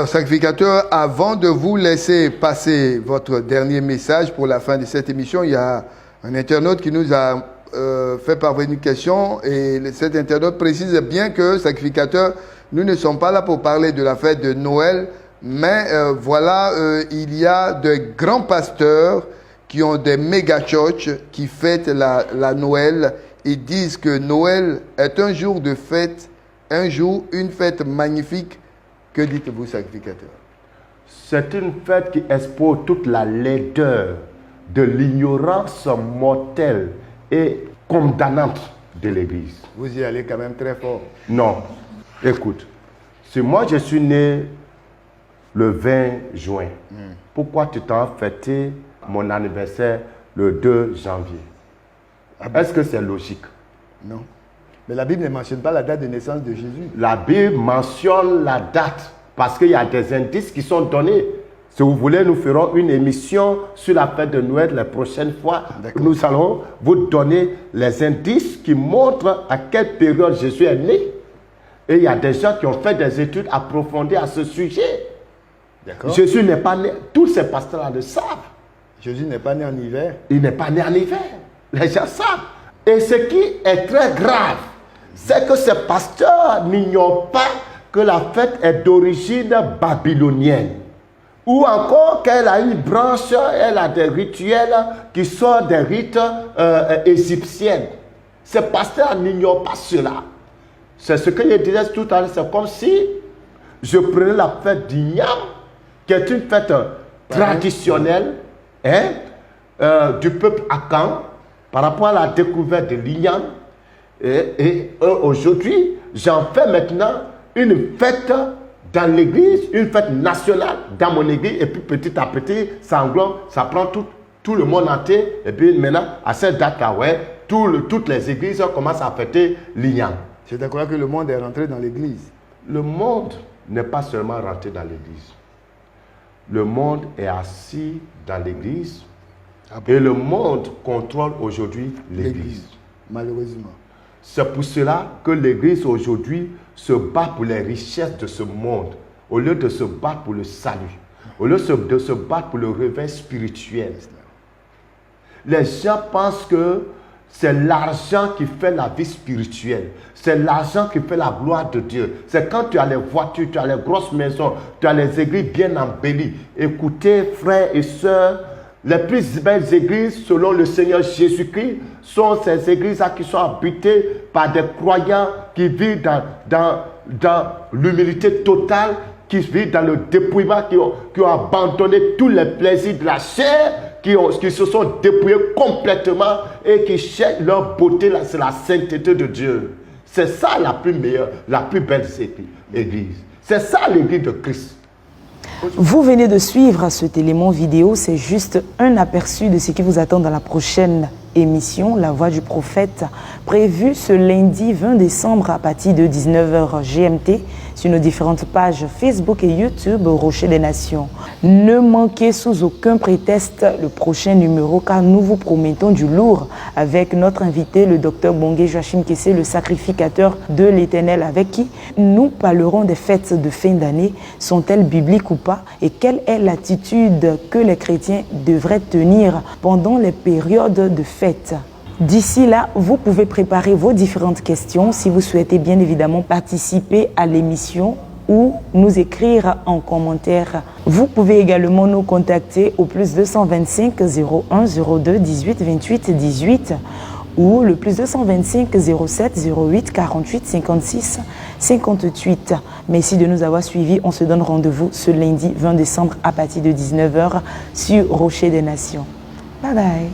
Cher sacrificateur, avant de vous laisser passer votre dernier message pour la fin de cette émission, il y a un internaute qui nous a fait parvenir une question et cet internaute précise bien que, sacrificateur, nous ne sommes pas là pour parler de la fête de Noël, mais il y a de grands pasteurs qui ont des méga-churches qui fêtent la Noël et disent que Noël est un jour de fête, une fête magnifique. Que dites-vous, sacrificateur? C'est une fête qui expose toute la laideur de l'ignorance mortelle et condamnante de l'Église. Vous y allez quand même très fort. Non. Écoute, si moi je suis né le 20 juin, pourquoi tu t'en fêté mon anniversaire le 2 janvier? Est-ce que c'est logique? Non. Mais la Bible ne mentionne pas la date de naissance de Jésus. La Bible mentionne la date parce qu'il y a des indices qui sont donnés. Si vous voulez, nous ferons une émission sur la fête de Noël la prochaine fois. Nous allons vous donner les indices qui montrent à quelle période Jésus est né. Et il y a des gens qui ont fait des études approfondies à ce sujet. Jésus n'est pas né. Tous ces pasteurs le savent. Jésus n'est pas né en hiver. Il n'est pas né en hiver. Les gens savent. Et ce qui est très grave, c'est que ces pasteurs n'ignorent pas que la fête est d'origine babylonienne. Ou encore qu'elle a une branche, elle a des rituels qui sont des rites égyptiens. Ces pasteurs n'ignorent pas cela. C'est ce que je disais tout à l'heure, c'est comme si je prenais la fête d'Ignam, qui est une fête traditionnelle du peuple Akan, par rapport à la découverte de l'Ignam. Et aujourd'hui, j'en fais maintenant une fête dans l'église, une fête nationale dans mon église. Et puis petit à petit, ça englobe, ça prend tout le monde entier. Et puis maintenant, à cette date-là, toutes les églises commencent à fêter l'Ignam. C'est à croire que le monde est rentré dans l'église. Le monde n'est pas seulement rentré dans l'église. Le monde est assis dans l'église. Et le monde contrôle aujourd'hui l'église. Malheureusement. C'est pour cela que l'église aujourd'hui se bat pour les richesses de ce monde, au lieu de se battre pour le salut, au lieu de se battre pour le réveil spirituel. Les gens pensent que c'est l'argent qui fait la vie spirituelle. C'est l'argent qui fait la gloire de Dieu. C'est quand tu as les voitures, tu as les grosses maisons, tu as les églises bien embellies. Écoutez, frères et sœurs, les plus belles églises, selon le Seigneur Jésus-Christ, sont ces églises-là qui sont habitées par des croyants qui vivent dans l'humilité totale, qui vivent dans le dépouillement, qui ont abandonné tous les plaisirs de la chair, qui se sont dépouillés complètement et qui cherchent leur beauté, c'est la sainteté de Dieu. C'est ça la plus meilleure, la plus belle église. C'est ça l'église de Christ. Vous venez de suivre cet élément vidéo, c'est juste un aperçu de ce qui vous attend dans la prochaine émission, La Voix du Prophète, prévue ce lundi 20 décembre à partir de 19h GMT sur nos différentes pages Facebook et YouTube Rocher des Nations. Ne manquez sous aucun prétexte le prochain numéro car nous vous promettons du lourd avec notre invité, le Dr Bongé Joachim Kessé, le sacrificateur de l'Éternel, avec qui nous parlerons des fêtes de fin d'année. Sont-elles bibliques ou pas? Et quelle est l'attitude que les chrétiens devraient tenir pendant les périodes de fête? D'ici là, vous pouvez préparer vos différentes questions si vous souhaitez bien évidemment participer à l'émission ou nous écrire en commentaire. Vous pouvez également nous contacter au plus 225 01 02 18 28 18 ou le plus 225 07 08 48 56 58. Merci de nous avoir suivis. On se donne rendez-vous ce lundi 20 décembre à partir de 19h sur Rocher des Nations. Bye bye.